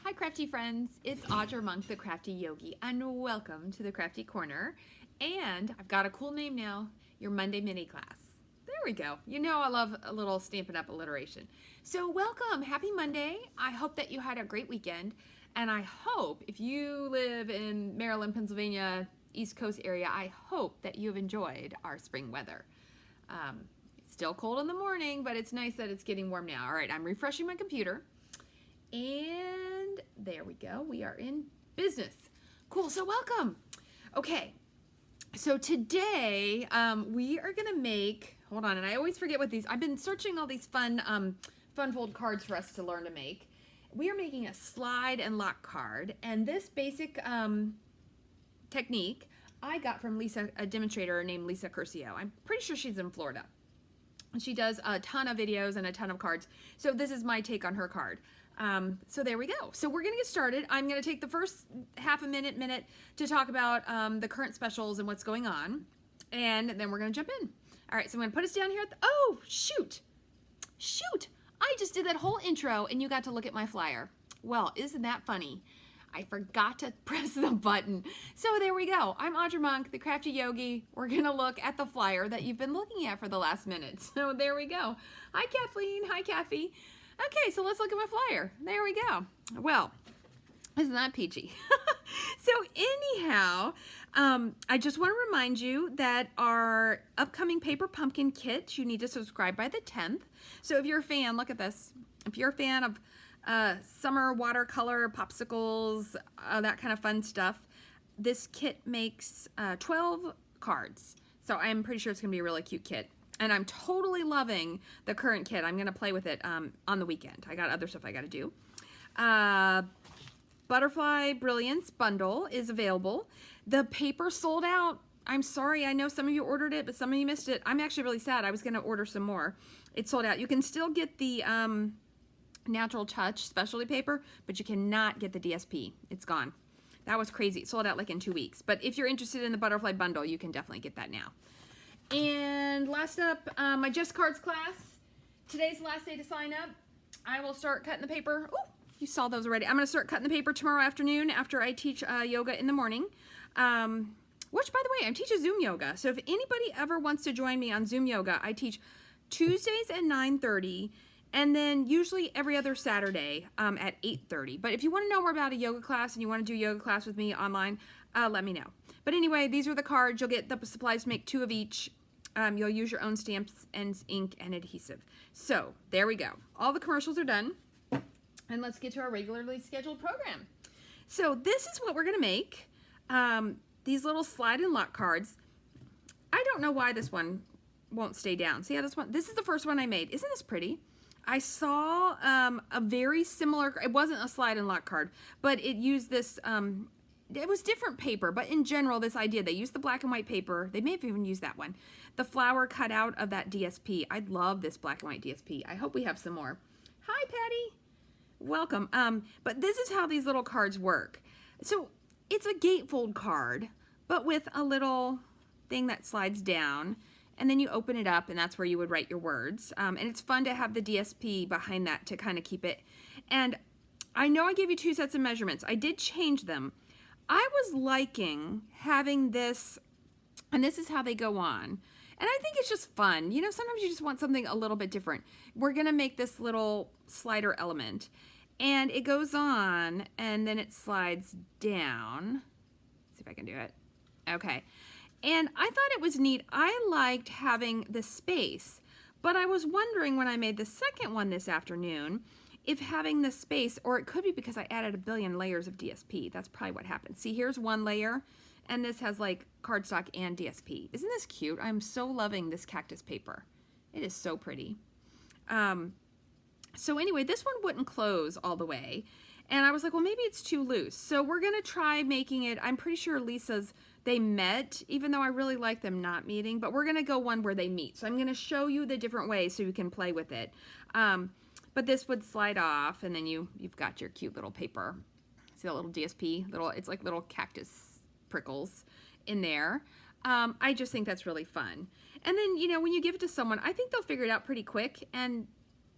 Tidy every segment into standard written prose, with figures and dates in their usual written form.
Hi crafty friends, it's Audra Monk, the Crafty Yogi, and welcome to the Crafty Corner. And I've got a cool name now, your Monday mini class. There we go. You know I love a little Stampin' Up! Alliteration. So welcome, happy Monday. I hope that you had a great weekend, and I hope if you live in Maryland, Pennsylvania, East Coast area, I hope that you have enjoyed our spring weather. It's still cold in the morning, but it's nice that it's getting warm now. All right, I'm refreshing my computer. And there we go. We are in business. Cool. So welcome. Okay. So today we are going to make, hold on, and I always forget what these, I've been searching all these fun fold cards for us to learn to make. We are making a slide and lock card, and this basic technique I got from Lisa, a demonstrator named Lisa Curcio. I'm pretty sure she's in Florida. And she does a ton of videos and a ton of cards. So this is my take on her card. So there we go. So we're going to get started. I'm going to take the first half a minute to talk about the current specials and what's going on. And then we're going to jump in. All right, so I'm going to put us down here at the, oh, shoot. Shoot. I just did that whole intro and you got to look at my flyer. Well, isn't that funny? I forgot to press the button. So there we go. I'm Audra Monk, the Crafty Yogi. We're going to look at the flyer that you've been looking at for the last minute. So there we go. Hi, Kathleen. Hi, Kathy. Okay, so let's look at my flyer. There we go. Well, isn't that peachy? So anyhow, I just want to remind you that our upcoming paper pumpkin kit, you need to subscribe by the 10th. So if you're a fan, look at this. If you're a fan of summer watercolor, popsicles, that kind of fun stuff, this kit makes 12 cards. So I'm pretty sure it's going to be a really cute kit. And I'm totally loving the current kit. I'm going to play with it on the weekend. I got other stuff I got to do. Butterfly Brilliance bundle is available. The paper sold out. I'm sorry. I know some of you ordered it, but some of you missed it. I'm actually really sad. I was going to order some more. It sold out. You can still get the Natural Touch specialty paper, but you cannot get the DSP. It's gone. That was crazy. It sold out like in 2 weeks. But if you're interested in the butterfly bundle, you can definitely get that now. And last up, my Just Cards class. Today's the last day to sign up. I will start cutting the paper. Oh, you saw those already. I'm going to start cutting the paper tomorrow afternoon after I teach yoga in the morning. Which, by the way, I teach a Zoom yoga. So if anybody ever wants to join me on Zoom yoga, I teach Tuesdays at 9:30 and then usually every other Saturday at 8:30. But if you want to know more about a yoga class and you want to do yoga class with me online, let me know. But anyway, these are the cards. You'll get the supplies to make 2 of each. You'll use your own stamps and ink and adhesive. So there we go. All the commercials are done. And let's get to our regularly scheduled program. So this is what we're going to make. These little slide and lock cards. I don't know why this one won't stay down. See how this one? This is the first one I made. Isn't this pretty? I saw a very similar, it wasn't a slide and lock card, but it used this, it was different paper, but in general, this idea, they used the black and white paper. They may have even used that one. The flower cut out of that DSP. I love this black and white DSP. I hope we have some more. Hi, Patty. Welcome. But this is how these little cards work. So it's a gatefold card, but with a little thing that slides down. And then you open it up, and that's where you would write your words. And it's fun to have the DSP behind that to kind of keep it. And I know I gave you 2 sets of measurements. I did change them. I was liking having this, and this is how they go on. And I think it's just fun. You know, sometimes you just want something a little bit different. We're going to make this little slider element. And it goes on, and then it slides down. Let's see if I can do it. Okay. And I thought it was neat. I liked having the space. But I was wondering when I made the second one this afternoon, if having the space, or it could be because I added a billion layers of DSP. That's probably what happened. See, here's one layer, and this has like cardstock and DSP. Isn't this cute? I'm so loving this cactus paper. It is so pretty. So anyway, this one wouldn't close all the way. And I was like, well, maybe it's too loose. So we're going to try making it, I'm pretty sure Lisa's, they met, even though I really like them not meeting, but we're going to go one where they meet. So I'm going to show you the different ways so you can play with it. But this would slide off, and then you've got your cute little paper. See that little DSP? It's like little cactus prickles in there. I just think that's really fun. And then, you know, when you give it to someone, I think they'll figure it out pretty quick. And,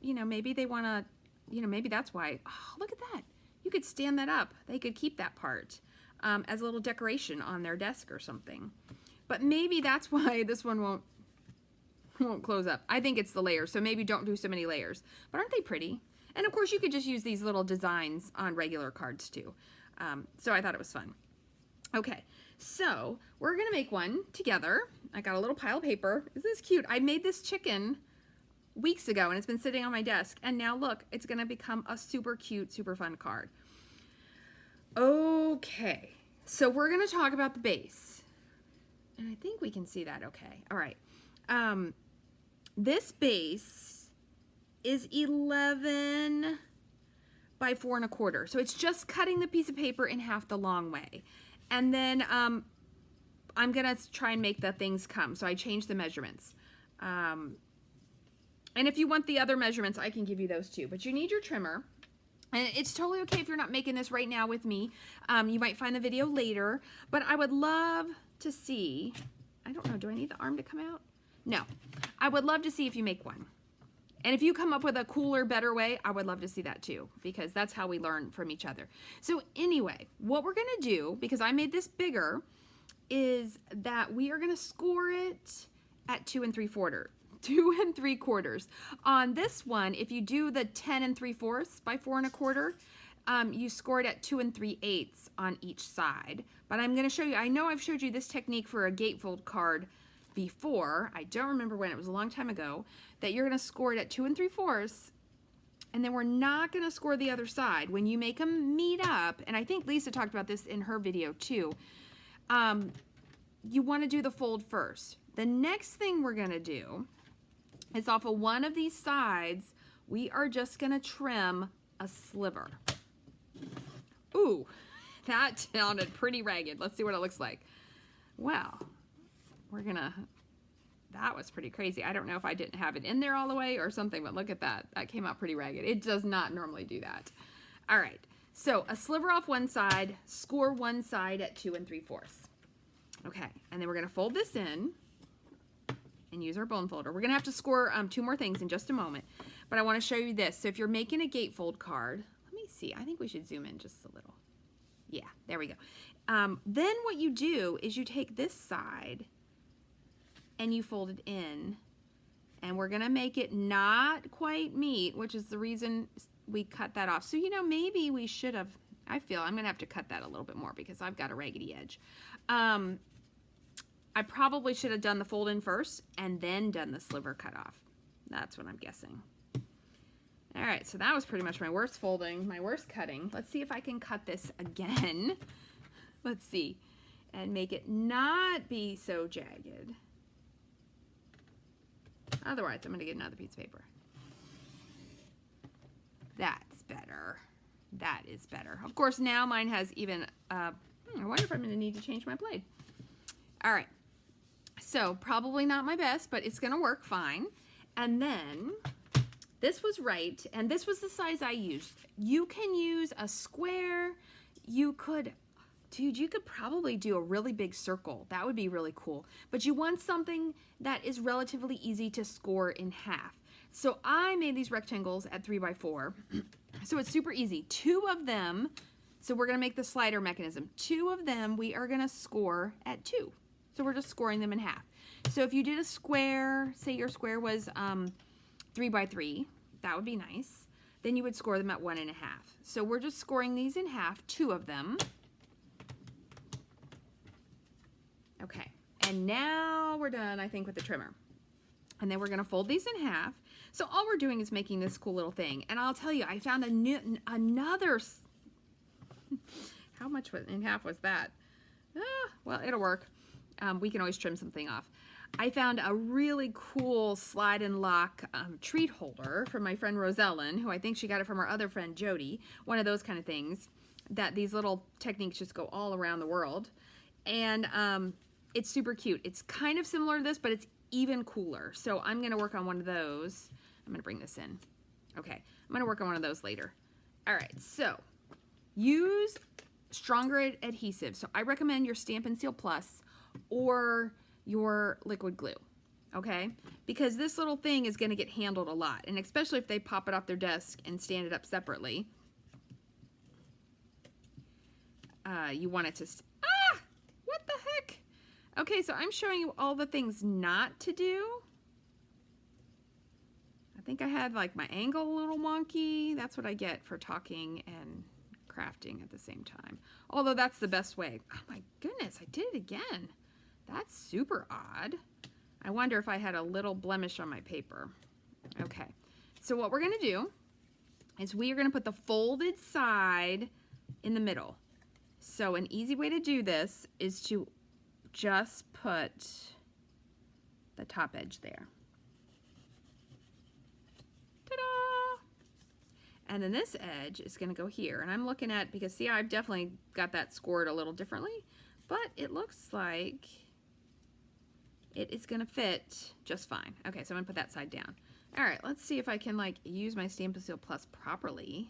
you know, maybe they want to, you know, maybe that's why. Oh, look at that. You could stand that up. They could keep that part as a little decoration on their desk or something. But maybe that's why this one won't close up. I think it's the layers, so maybe don't do so many layers. But aren't they pretty? And of course you could just use these little designs on regular cards too. So I thought it was fun. Okay, so we're gonna make one together. I got a little pile of paper. Isn't this cute? I made this chicken weeks ago and it's been sitting on my desk, and now look, it's gonna become a super cute, super fun card. Okay, so we're gonna talk about the base. And I think we can see that okay. All right. This base is 11 by 4 1/4. So it's just cutting the piece of paper in half the long way. And then I'm gonna try and make the things come. So I changed the measurements. And if you want the other measurements, I can give you those too. But you need your trimmer. And it's totally okay if you're not making this right now with me. You might find the video later. But I would love to see, I don't know, do I need the arm to come out? No. I would love to see if you make one. And if you come up with a cooler, better way, I would love to see that too, because that's how we learn from each other. So anyway, what we're gonna do, because I made this bigger, is that we are gonna score it at 2 3/4. 2 3/4. On this one, if you do the 10 3/4 by 4 1/4, you score it at 2 3/8 on each side. But I'm gonna show you, I know I've showed you this technique for a gatefold card before, I don't remember when, it was a long time ago, that you're gonna score it at 2 3/4, and then we're not gonna score the other side. When you make them meet up, and I think Lisa talked about this in her video too, you wanna do the fold first. The next thing we're gonna do is off of one of these sides, we are just gonna trim a sliver. Ooh, that sounded pretty ragged. Let's see what it looks like. Well, that was pretty crazy. I don't know if I didn't have it in there all the way or something, but look at that. That came out pretty ragged. It does not normally do that. All right, so a sliver off one side, score one side at 2 3/4. Okay, and then we're gonna fold this in and use our bone folder. We're gonna have to score 2 more things in just a moment, but I wanna show you this. So if you're making a gatefold card, let me see, I think we should zoom in just a little. Yeah, there we go. Then what you do is you take this side and you fold it in, and we're gonna make it not quite meet, which is the reason we cut that off. So, you know, maybe we should have, I feel I'm gonna have to cut that a little bit more because I've got a raggedy edge. I probably should have done the fold in first and then done the sliver cut off. That's what I'm guessing. All right, so that was pretty much my worst folding, my worst cutting. Let's see if I can cut this again. Let's see, and make it not be so jagged. Otherwise, I'm gonna get another piece of paper. That's better. That is better. Of course, now mine has even, I wonder if I'm gonna need to change my blade. All right, so probably not my best, but it's gonna work fine. And then, this was right, and this was the size I used. You can use a square, you could, dude, you could probably do a really big circle. That would be really cool. But you want something that is relatively easy to score in half. So I made these rectangles at 3 by 4. So it's super easy. 2 of them, so we're gonna make the slider mechanism. 2 of them we are gonna score at 2. So we're just scoring them in half. So if you did a square, say your square was 3 by 3, that would be nice. Then you would score them at 1 1/2. So we're just scoring these in half, 2 of them. Okay, and now we're done, I think, with the trimmer. And then we're gonna fold these in half. So all we're doing is making this cool little thing. And I'll tell you, I found another, how much in half was that? Well, it'll work. We can always trim something off. I found a really cool slide and lock treat holder from my friend Rosellen, who I think she got it from her other friend Jody, one of those kind of things, that these little techniques just go all around the world. And it's super cute. It's kind of similar to this, but it's even cooler. So I'm gonna work on one of those. I'm gonna bring this in. Okay, I'm gonna work on one of those later. All right, so use stronger adhesive. So I recommend your Stampin' Seal Plus or your liquid glue, okay? Because this little thing is gonna get handled a lot, and especially if they pop it off their desk and stand it up separately. you want it to, what the heck? Okay, so I'm showing you all the things not to do. I think I had like my angle a little wonky. That's what I get for talking and crafting at the same time. Although that's the best way. Oh my goodness, I did it again. That's super odd. I wonder if I had a little blemish on my paper. Okay, so what we're gonna do is we are gonna put the folded side in the middle. So an easy way to do this is to just put the top edge there. Ta-da! And then this edge is gonna go here. And I'm looking at, because see, I've definitely got that scored a little differently, but it looks like it is gonna fit just fine. Okay, so I'm gonna put that side down. All right, let's see if I can like use my Stampin' Seal Plus properly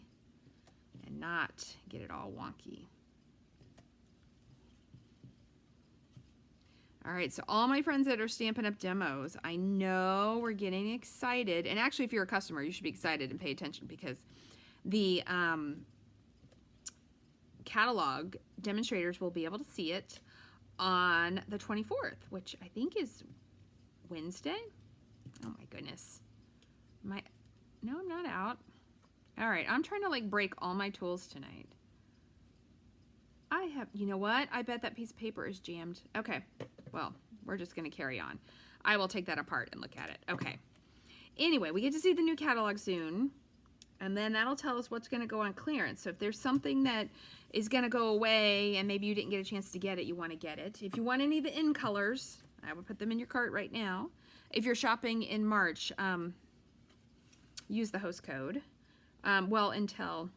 and not get it all wonky. All right, so all my friends that are Stampin' Up! Demos, I know we're getting excited. And actually, if you're a customer, you should be excited and pay attention, because the catalog demonstrators will be able to see it on the 24th, which I think is Wednesday. Oh my goodness. No, I'm not out. All right, I'm trying to like break all my tools tonight. You know what? I bet that piece of paper is jammed. Okay, well, we're just gonna carry on. I will take that apart and look at it. Okay. Anyway, we get to see the new catalog soon, and then that'll tell us what's gonna go on clearance. So if there's something that is gonna go away and maybe you didn't get a chance to get it, you wanna get it. If you want any of the in colors, I will put them in your cart right now. If you're shopping in March, use the host code. Well, until,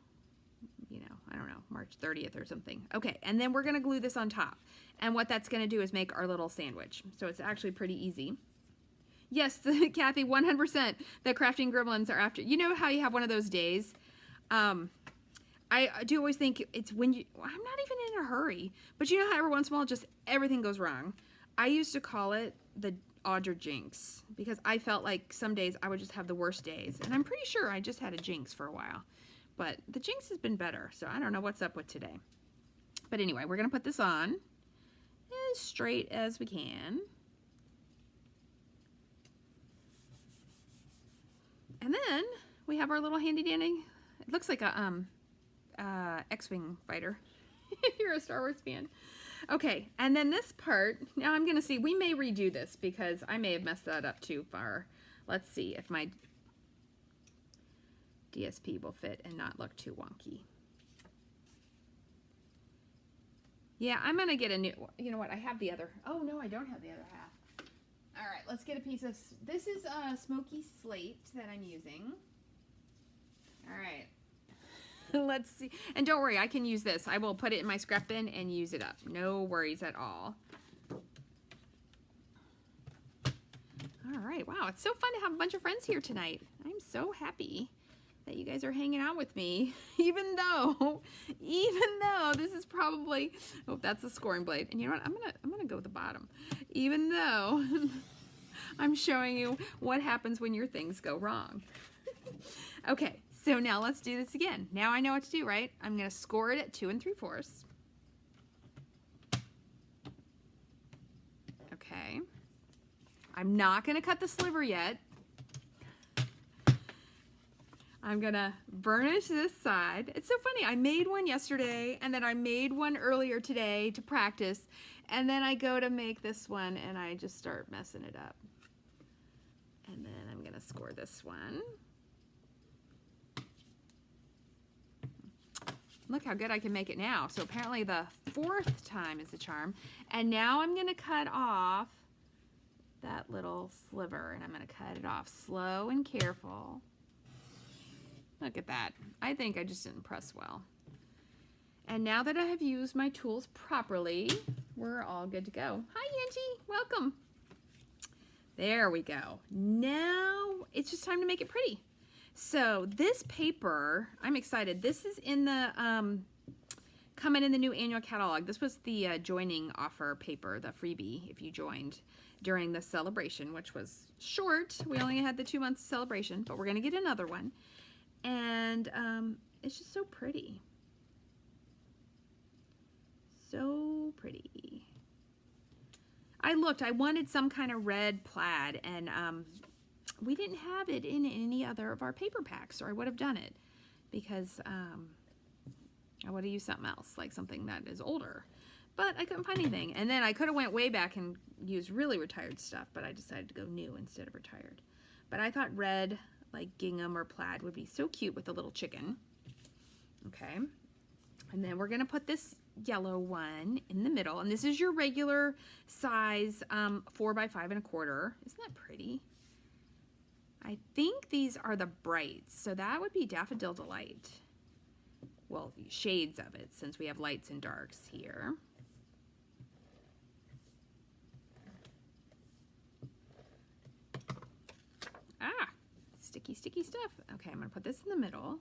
you know, I don't know, March 30th or something. Okay, and then we're gonna glue this on top. And what that's gonna do is make our little sandwich. So it's actually pretty easy. Yes, Kathy, 100%. The crafting gremlins are after. You know how you have one of those days? I do always think it's when I'm not even in a hurry, but you know how every once in a while just everything goes wrong? I used to call it the Audra jinx, because I felt like some days I would just have the worst days. And I'm pretty sure I just had a jinx for a while. But the jinx has been better, so I don't know what's up with today. But anyway, we're going to put this on as straight as we can. And then we have our little handy dandy, it looks like a X-Wing fighter, if you're a Star Wars fan. Okay, and then this part, now I'm going to see, we may redo this because I may have messed that up too far. Let's see if my DSP will fit and not look too wonky. Yeah, I'm going to get a new, you know what, I have the other, oh no, I don't have the other half. All right, let's get a piece of, this is a smoky slate that I'm using. All right. Let's see. And don't worry, I can use this. I will put it in my scrap bin and use it up. No worries at all. All right. Wow, it's so fun to have a bunch of friends here tonight. I'm so happy that you guys are hanging out with me, even though this is probably, oh, that's a scoring blade. And you know what? I'm gonna go with the bottom, even though I'm showing you what happens when your things go wrong. Okay. So now let's do this again. Now I know what to do, right? I'm going to score it at 2 3/4. Okay. I'm not going to cut the sliver yet. I'm going to burnish this side. It's so funny. I made one yesterday, and then I made one earlier today to practice, and then I go to make this one, and I just start messing it up. And then I'm going to score this one. Look how good I can make it now. So apparently the 4th time is the charm. And now I'm going to cut off that little sliver, and I'm going to cut it off slow and careful. Look at that. I think I just didn't press well. And now that I have used my tools properly, we're all good to go. Hi, Angie. Welcome. There we go. Now it's just time to make it pretty. So this paper, I'm excited. This is in the, coming in the new annual catalog. This was the joining offer paper, the freebie, if you joined during the celebration, which was short. We only had the 2 months celebration, but we're going to get another one. And it's just so pretty. So pretty. I looked, I wanted some kind of red plaid, and we didn't have it in any other of our paper packs, or I would have done it, because I would have used something else, like something that is older. But I couldn't find anything. And then I could have went way back and used really retired stuff, but I decided to go new instead of retired. But I thought red, like gingham or plaid, would be so cute with a little chicken. Okay. And then we're going to put this yellow one in the middle. And this is your regular size 4 by 5 1/4. Isn't that pretty? I think these are the brights. So that would be Daffodil Delight. Well, shades of it, since we have lights and darks here. Ah, sticky, sticky stuff. Okay, I'm going to put this in the middle.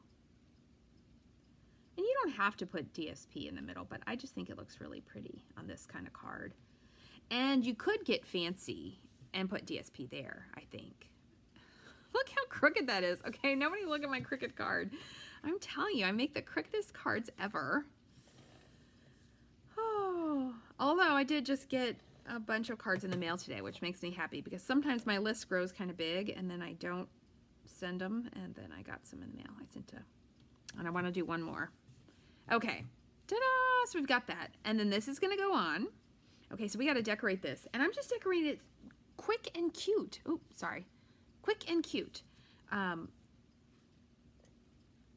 And you don't have to put DSP in the middle, but I just think it looks really pretty on this kind of card. And you could get fancy and put DSP there, I think. Look how crooked that is. Okay, nobody look at my crooked card. I'm telling you, I make the crookedest cards ever. Oh, although I did just get a bunch of cards in the mail today, which makes me happy, because sometimes my list grows kind of big and then I don't send them, and then I got some in the mail. I sent to, and I want to do one more. Okay, ta-da! So we've got that, and then this is going to go on. Okay, so we got to decorate this, and I'm just decorating it quick and cute. Oh, sorry, quick and cute.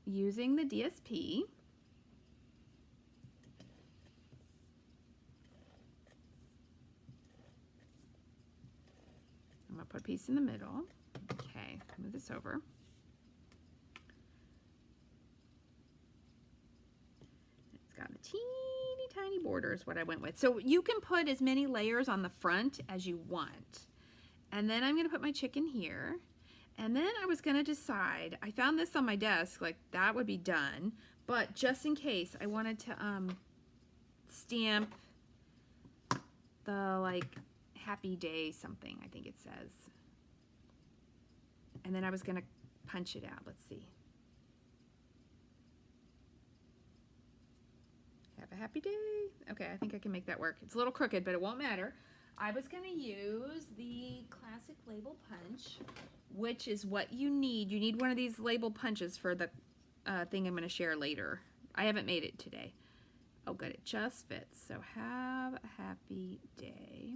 Using the DSP. I'm going to put a piece in the middle. Okay, move this over. It's got a teeny tiny border is what I went with. So you can put as many layers on the front as you want. And then I'm going to put my chicken here. And then I was going to decide, I found this on my desk, like that would be done. But just in case, I wanted to stamp the like happy day something, I think it says. And then I was going to punch it out. Let's see. Have a happy day. Okay, I think I can make that work. It's a little crooked, but it won't matter. I was going to use the classic label punch, which is what you need. You need one of these label punches for the thing I'm going to share later. I haven't made it today. Oh, good. It just fits. So have a happy day.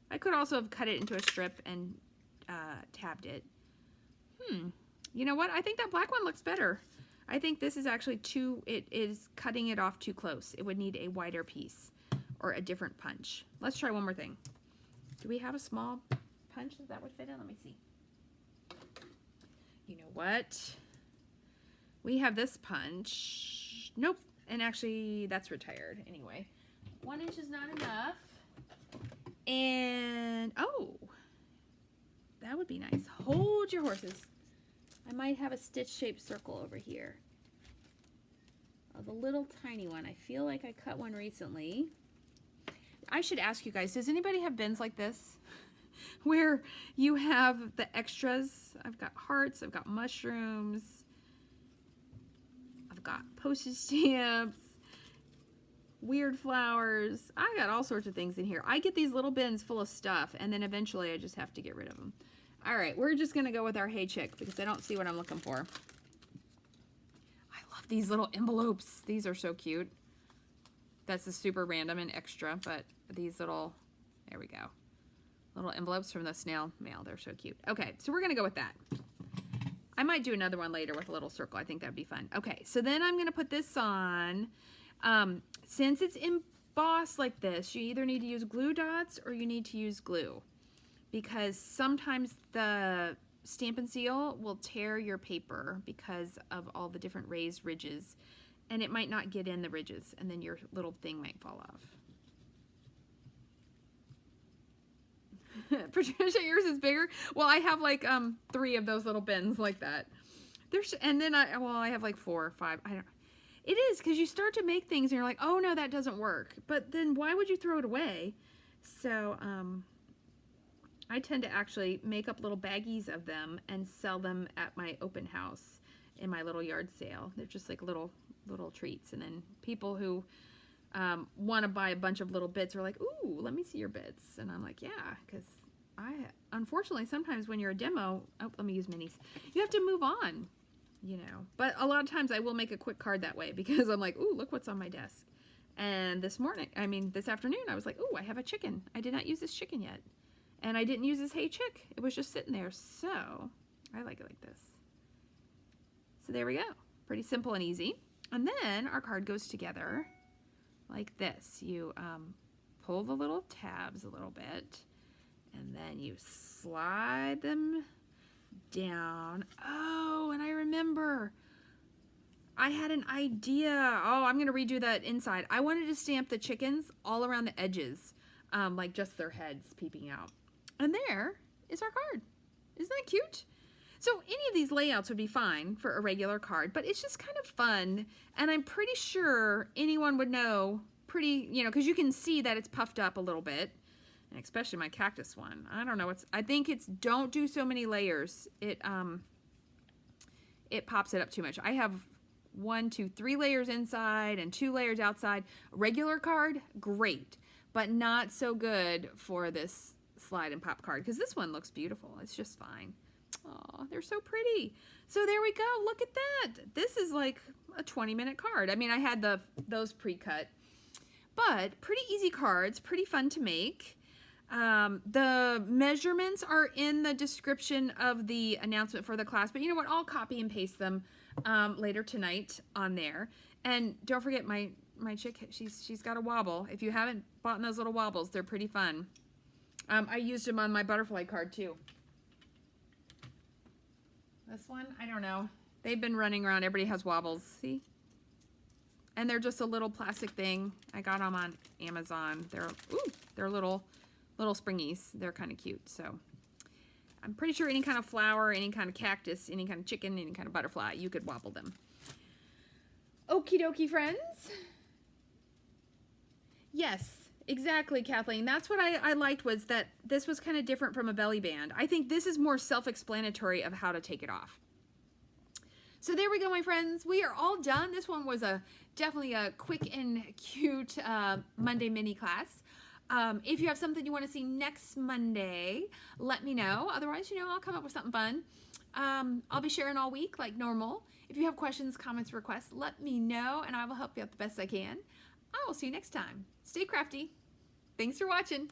I could also have cut it into a strip and tabbed it. You know what? I think that black one looks better. I think this is actually too, it is cutting it off too close. It would need a wider piece or a different punch. Let's try one more thing. Do we have a small punch that would fit in? Let me see. You know what? We have this punch. Nope. And actually, that's retired anyway. 1 inch is not enough. And, oh, that would be nice. Hold your horses. I might have a stitch-shaped circle over here. Oh, the little tiny one. I feel like I cut one recently. I should ask you guys, does anybody have bins like this? Where you have the extras? I've got hearts, I've got mushrooms, I've got postage stamps, weird flowers. I got all sorts of things in here. I get these little bins full of stuff, and then eventually I just have to get rid of them. All right, we're just gonna go with our Hey Chick because I don't see what I'm looking for. I love these little envelopes. These are so cute. That's a super random and extra, but these little, there we go. Little envelopes from the snail mail. They're so cute. Okay, so we're gonna go with that. I might do another one later with a little circle. I think that'd be fun. Okay, so then I'm gonna put this on. Since it's embossed like this, you either need to use glue dots or you need to use glue, because sometimes the Stamp and Seal will tear your paper because of all the different raised ridges, and it might not get in the ridges, and then your little thing might fall off. Patricia, yours is bigger? Well, I have like 3 of those little bins like that. There's, and then I have like 4 or 5. I don't. It is, because you start to make things and you're like, oh no, that doesn't work. But then why would you throw it away? So I tend to actually make up little baggies of them and sell them at my open house in my little yard sale. They're just like little treats. And then people who want to buy a bunch of little bits. They're like, ooh, let me see your bits. And I'm like, yeah, because unfortunately, sometimes when you're a demo, oh, let me use minis. You have to move on, you know. But a lot of times I will make a quick card that way because I'm like, ooh, look what's on my desk. And this afternoon, I was like, ooh, I have a chicken. I did not use this chicken yet. And I didn't use this hey chick. It was just sitting there. So I like it like this. So there we go. Pretty simple and easy. And then our card goes together like this. You pull the little tabs a little bit, and then you slide them down. Oh, and I remember I had an idea. Oh, I'm going to redo that inside. I wanted to stamp the chickens all around the edges, like just their heads peeping out. And there is our card. Isn't that cute? So any of these layouts would be fine for a regular card, but it's just kind of fun. And I'm pretty sure anyone would know because you can see that it's puffed up a little bit, and especially my cactus one. I don't know. I think it's don't do so many layers. It pops it up too much. I have 1, 2, 3 layers inside and 2 layers outside. Regular card, great, but not so good for this slide and pop card because this one looks beautiful. It's just fine. Oh, they're so pretty. So there we go. Look at that. This is like a 20-minute card. I mean, I had those pre-cut, but pretty easy cards, pretty fun to make. The measurements are in the description of the announcement for the class, but you know what? I'll copy and paste them later tonight on there. And don't forget my chick, she's got a wobble. If you haven't bought those little wobbles, they're pretty fun. I used them on my butterfly card too. This one, I don't know. They've been running around. Everybody has wobbles. See? And they're just a little plastic thing. I got them on Amazon. They're little springies. They're kind of cute. So I'm pretty sure any kind of flower, any kind of cactus, any kind of chicken, any kind of butterfly, you could wobble them. Okie dokie, friends. Yes. Exactly, Kathleen. That's what I liked, was that this was kind of different from a belly band. I think this is more self-explanatory of how to take it off. So there we go, my friends. We are all done. This one was definitely a quick and cute Monday mini class. If you have something you want to see next Monday, let me know. Otherwise, I'll come up with something fun. I'll be sharing all week like normal. If you have questions, comments, requests, let me know, and I will help you out the best I can. I will see you next time. Stay crafty. Thanks for watching.